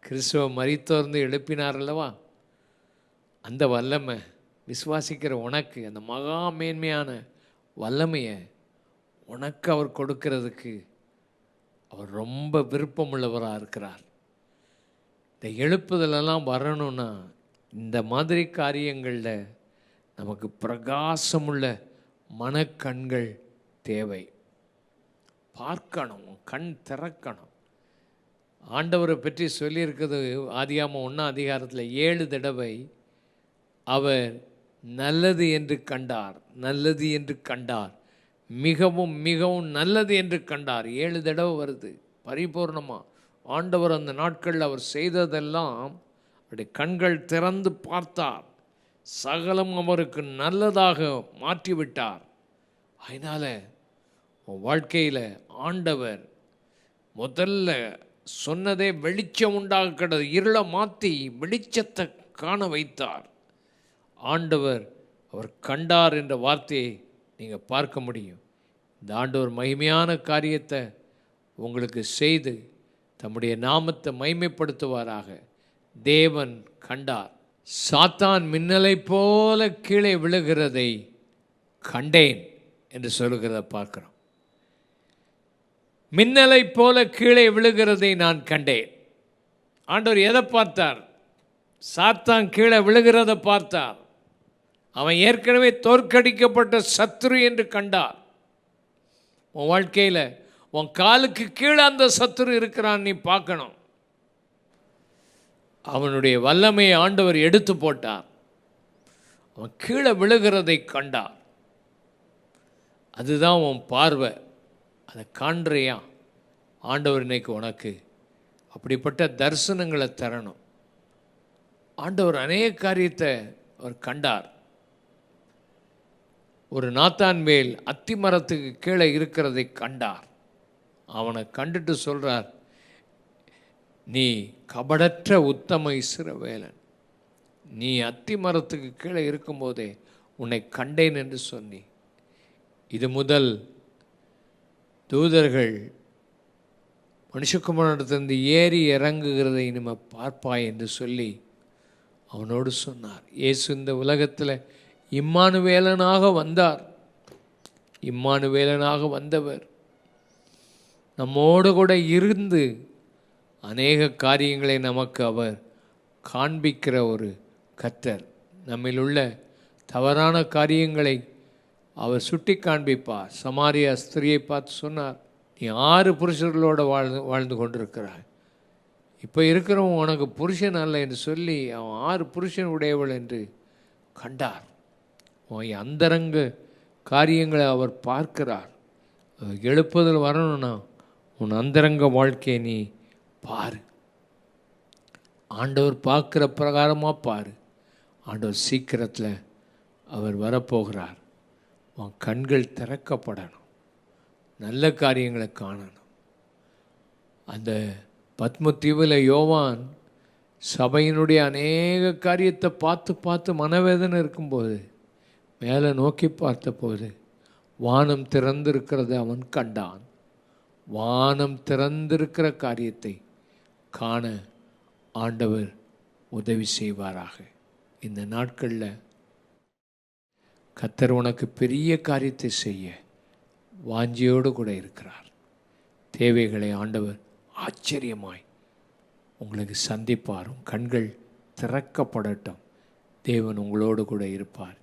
கிறிஸ்துவ மரித்தோர்ந்து எழுப்பினார் அல்லவா, அந்த வல்லமை விசுவாசிக்கிற உனக்கு, அந்த மகா மேன்மையான வல்லமையை உனக்கு அவர் கொடுக்கிறதுக்கு அவர் ரொம்ப விருப்பமுள்ளவராக இருக்கிறார். இந்த எழுப்புதலெல்லாம் வரணும்னா இந்த மாதிரி காரியங்களில் நமக்கு பிரகாசமுள்ள மனக்கண்கள் தேவை. பார்க்கணும், கண் திறக்கணும். ஆண்டவரை பற்றி சொல்லியிருக்கிறது ஆதியாகமம் 1ஆம் அதிகாரத்தில் 7 தடவை அவர் நல்லது என்று கண்டார், நல்லது என்று கண்டார், மிகவும் மிகவும் நல்லது என்று கண்டார். 7 தடவை வருது பரிபூர்ணமாக. ஆண்டவர் அந்த நாட்களில் அவர் செய்ததெல்லாம் அவருடைய கண்கள் திறந்து பார்த்தார். சகலம் அவருக்கு நல்லதாக மாற்றிவிட்டார். அதனால் உன் வாழ்க்கையில் ஆண்டவர் முதல்ல சொன்னதே வெளிச்சம் உண்டாக கிடது, இருளை மாற்றி வெளிச்சத்தை காண வைத்தார். ஆண்டவர் அவர் கண்டார் என்ற வார்த்தையை நீங்கள் பார்க்க முடியும். இந்த ஆண்டவர் மகிமையான காரியத்தை உங்களுக்கு செய்து தம்முடைய நாமத்தை மகிமைப்படுத்துவாராக. தேவன் கண்டார். சாத்தான் மின்னலை போல கீழே விழுகிறதை கண்டேன் என்று சொல்கிறத பார்க்கிறோம். மின்னலை போல கீழே விழுகிறதை நான் கண்டேன். ஆண்டவர் எதை பார்த்தார்? சாத்தான் கீழே விழுகிறத பார்த்தார். அவன் ஏற்கனவே தோற்கடிக்கப்பட்ட சத்துரு என்று கண்டார். உன் வாழ்க்கையில் உன் காலுக்கு கீழே அந்த சத்துரு இருக்கிறான், நீ பார்க்கணும். அவனுடைய வல்லமையை ஆண்டவர் எடுத்து போட்டார். அவன் கீழே விழுகிறதை கண்டார். அதுதான் உன் பார்வை. அதை காண்றியா? ஆண்டவர் இன்னைக்கு உனக்கு அப்படிப்பட்ட தரிசனங்களை தரணும். ஆண்டவர் அநேக காரியத்தை அவர் கண்டார். ஒரு நாத்தான் மேல் அத்தி மரத்துக்கு கீழே இருக்கிறதை கண்டார். அவனை கண்டுட்டு சொல்கிறார், நீ கபடற்ற உத்தம இஸ்ரவேலன், நீ அத்தி மரத்துக்கு கீழே இருக்கும்போதே உன்னை கண்டேன் என்று சொன்னி. இது முதல் தூதர்கள் மனுஷகுமாரனிடத்திலிருந்து ஏறி இறங்குகிறதை இனிமேல் பார்ப்பாய் என்று சொல்லி அவனோடு சொன்னார். இயேசு இந்த உலகத்தில் இம்மானுவேலனாக வந்தார். இம்மானுவேலனாக வந்தவர் நம்மோடு கூட இருந்து அநேக காரியங்களை நமக்கு அவர் காண்பிக்கிற ஒரு கர்த்தர். நம்மில் உள்ள தவறான காரியங்களை அவர் சுட்டி காண்பிப்பார். சமாரியா ஸ்திரியை பார்த்து சொன்னார், நீ 6 புருஷர்களோடு வாழ்ந்து கொண்டிருக்கிறாய், இப்போ இருக்கிறவன் உனக்கு புருஷன் அல்ல என்று சொல்லி அவன் 6 புருஷன் உடையவள் என்று கண்டார். உன் அந்தரங்க காரியங்களை அவர் பார்க்கிறார். எழுப்புதல் வரணும்னா உன் அந்தரங்க வாழ்க்கையை நீ பாரு. ஆண்டவர் பார்க்குற பிரகாரமாக பாரு. ஆண்டவர் சீக்கிரத்தில் அவர் வரப்போகிறார். உன் கண்கள் திறக்கப்படணும், நல்ல காரியங்களை காணணும். அந்த பத்மத்தீவில் யோவான் சபையினுடைய அநேக காரியத்தை பார்த்து பார்த்து மனவேதனை இருக்கும்போது மேலே நோக்கி பார்த்தபோது வானம் திறந்திருக்கிறத அவன் கண்டான். வானம் திறந்திருக்கிற காரியத்தை காண ஆண்டவர் உதவி செய்வாராக. இந்த நாட்களில் கர்த்தர் உனக்கு பெரிய காரியத்தை செய்ய வாஞ்சியோடு கூட இருக்கிறார். தேவைகளை ஆண்டவர் ஆச்சரியமாய் உங்களுக்கு சந்திப்பார். கண்கள் திறக்கப்படட்டும். தேவன் உங்களோடு கூட இருப்பார்.